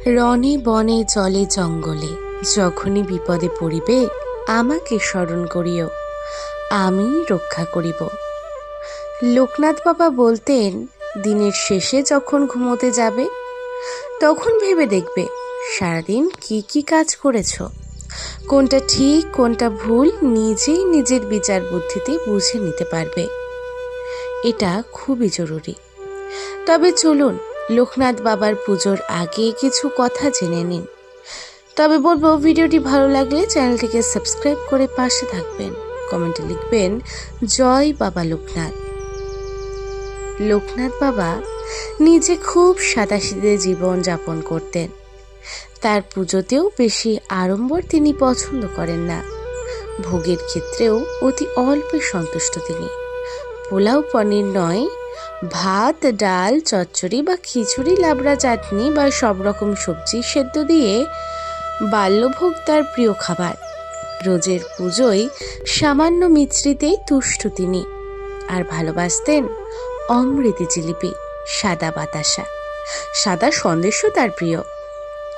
রণে বনে জলে জঙ্গলে যখনই বিপদে পড়িবে আমাকে স্মরণ করিও, আমি রক্ষা করিব। লোকনাথ বাবা বলতেন, দিনের শেষে যখন ঘুমোতে যাবে তখন ভেবে দেখবে সারাদিন কি কি কাজ করেছ, কোনটা ঠিক কোনটা ভুল নিজেই নিজের বিচার বুদ্ধিতে বুঝে নিতে পারবে। এটা খুবই জরুরি। তবে চলুন লোকনাথ বাবার পুজোর আগে কিছু কথা জেনে নিন। তবে বলবো, ভিডিওটি ভালো লাগলে চ্যানেলটিকে সাবস্ক্রাইব করে পাশে থাকবেন। কমেন্টে লিখবেন জয় বাবা লোকনাথ। লোকনাথ বাবা নিজে খুব সাদাসিধে জীবন যাপন করতেন। তার পুজোতেও বেশি আড়ম্বর তিনি পছন্দ করেন না। ভোগের ক্ষেত্রেও অতি অল্পে সন্তুষ্ট তিনি। পোলাও পনির নয়, ভাত ডাল চচ্চড়ি বা খিচুড়ি লাবড়া চাটনি বা সব রকম সবজি সেদ্ধ দিয়ে বাল্যভোগ তার প্রিয় খাবার। রোজের পুজোয় সামান্য মিছরিতেই তুষ্ট তিনি। আর ভালোবাসতেন অমৃতি জিলিপি, সাদা বাতাসা, সাদা সন্দেশও তার প্রিয়।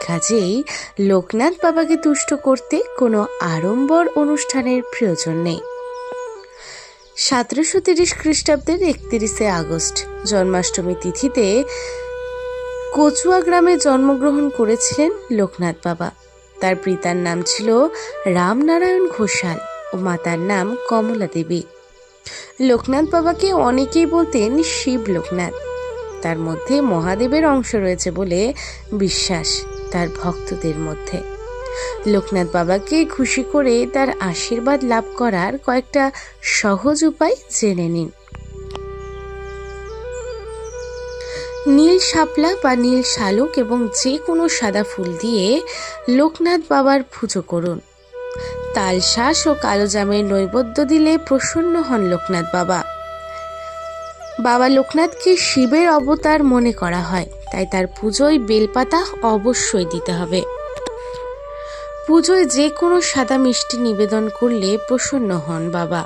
কাজেই লোকনাথ বাবাকে তুষ্ট করতে কোনো আড়ম্বর অনুষ্ঠানের প্রয়োজন নেই। 1730 খ্রিস্টাব্দের 31শে আগস্ট জন্মাষ্টমী তিথিতে কচুয়া গ্রামে জন্মগ্রহণ করেছিলেন লোকনাথ বাবা। তার পিতার নাম ছিল রামনারায়ণ ঘোষাল ও মাতার নাম কমলা দেবী। লোকনাথ বাবাকে অনেকেই বলতেন শিব লোকনাথ। তার মধ্যে মহাদেবের অংশ রয়েছে বলে বিশ্বাস তার ভক্তদের মধ্যে। লোকনাথ বাবাকে খুশি করে তার আশীর্বাদ লাভ করার কয়েকটা সহজ উপায় জেনে নিন। নীল শাপলা বা নীল শালুক এবং যে কোনো সাদা ফুল দিয়ে লোকনাথ বাবার পুজো করুন। তালশাঁস ও কালো জামের নৈবেদ্য দিলে প্রসন্ন হন লোকনাথ বাবা। বাবা লোকনাথকে শিবের অবতার মনে করা হয়, তাই তার পুজোয় বেলপাতা অবশ্যই দিতে হবে। পুজোয় যে কোনো সাদা মিষ্টি নিবেদন করলে প্রসন্ন হন বাবা।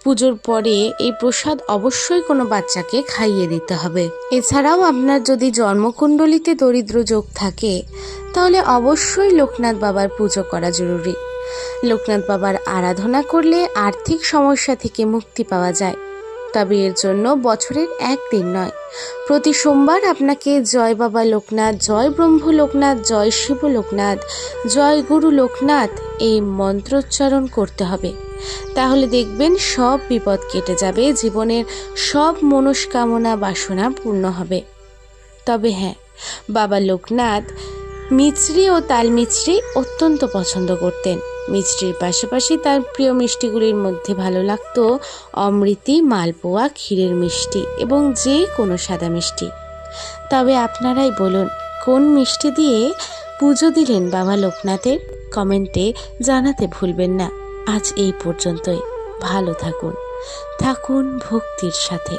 পুজোর পরে এই প্রসাদ অবশ্যই কোনো বাচ্চাকে খাইয়ে দিতে হবে। এছাড়াও আপনার যদি জন্মকুণ্ডলিতে দরিদ্র যোগ থাকে তাহলে অবশ্যই লোকনাথ বাবার পুজো করা জরুরি। লোকনাথ বাবার আরাধনা করলে আর্থিক সমস্যা থেকে মুক্তি পাওয়া যায়। তবে এর জন্য বছরের একদিন নয়, প্রতি সোমবার আপনাকে জয় বাবা লোকনাথ, জয় ব্রহ্ম লোকনাথ, জয় শিব লোকনাথ, জয় গুরু লোকনাথ এই মন্ত্রোচ্চারণ করতে হবে। তাহলে দেখবেন সব বিপদ কেটে যাবে, জীবনের সব মনস্কামনা বাসনা পূর্ণ হবে। তবে হ্যাঁ, বাবা লোকনাথ মিছরি ও তাল মিছরি অত্যন্ত পছন্দ করতেন। মিষ্টির পাশাপাশি তার প্রিয় মিষ্টিগুলির মধ্যে ভালো লাগতো অমৃতি, মালপোয়া, ক্ষীরের মিষ্টি এবং যে কোনো সাদা মিষ্টি। তবে আপনারাই বলুন, কোন মিষ্টি দিয়ে পুজো দিলেন বাবা লোকনাথের? কমেন্টে জানাতে ভুলবেন না। আজ এই পর্যন্তই। ভালো থাকুন, থাকুন ভক্তির সাথে।